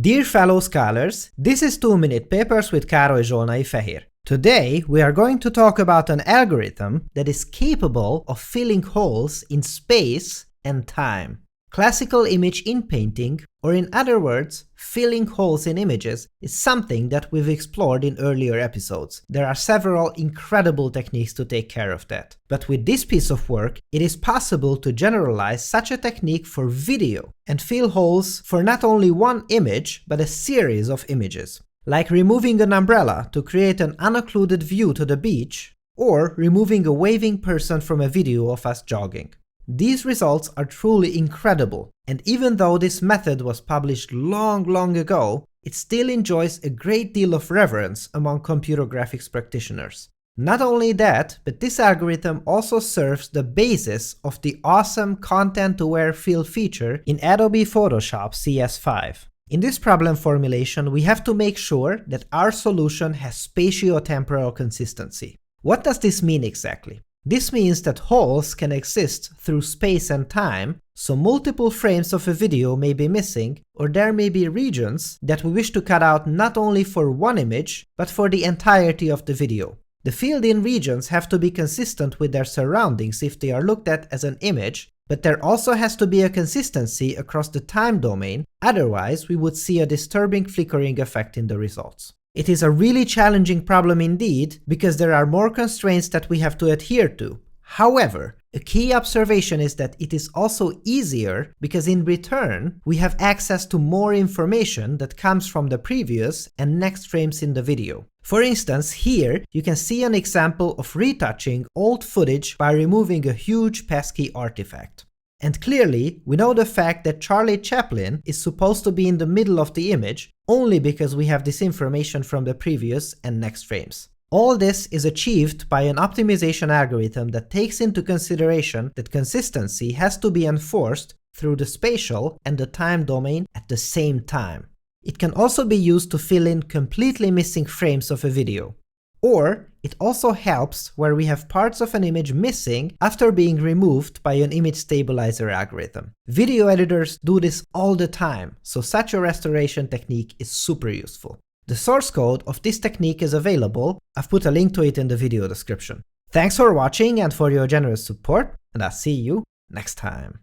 Dear fellow scholars, this is 2-Minute Papers with Károly Zsolnai-Fehér. Today we are going to talk about an algorithm that is capable of filling holes in space and time. Classical image inpainting, or in other words, filling holes in images, is something that we've explored in earlier episodes. There are several incredible techniques to take care of that. But with this piece of work, it is possible to generalize such a technique for video and fill holes for not only one image, but a series of images. Like removing an umbrella to create an unoccluded view to the beach, or removing a waving person from a video of us jogging. These results are truly incredible, and even though this method was published long ago, it still enjoys a great deal of reverence among computer graphics practitioners. Not only that, but this algorithm also serves the basis of the awesome content-aware fill feature in Adobe Photoshop CS5. In this problem formulation, we have to make sure that our solution has spatio-temporal consistency. What does this mean exactly? This means that holes can exist through space and time, so multiple frames of a video may be missing, or there may be regions that we wish to cut out not only for one image, but for the entirety of the video. The filled-in regions have to be consistent with their surroundings if they are looked at as an image, but there also has to be a consistency across the time domain, otherwise we would see a disturbing flickering effect in the results. It is a really challenging problem indeed, because there are more constraints that we have to adhere to. However, a key observation is that it is also easier because in return, we have access to more information that comes from the previous and next frames in the video. For instance, here you can see an example of retouching old footage by removing a huge pesky artifact. And clearly, we know the fact that Charlie Chaplin is supposed to be in the middle of the image only because we have this information from the previous and next frames. All this is achieved by an optimization algorithm that takes into consideration that consistency has to be enforced through the spatial and the time domain at the same time. It can also be used to fill in completely missing frames of a video. Or it also helps where we have parts of an image missing after being removed by an image stabilizer algorithm. Video editors do this all the time, so such a restoration technique is super useful. The source code of this technique is available. I've put a link to it in the video description. Thanks for watching and for your generous support, and I'll see you next time.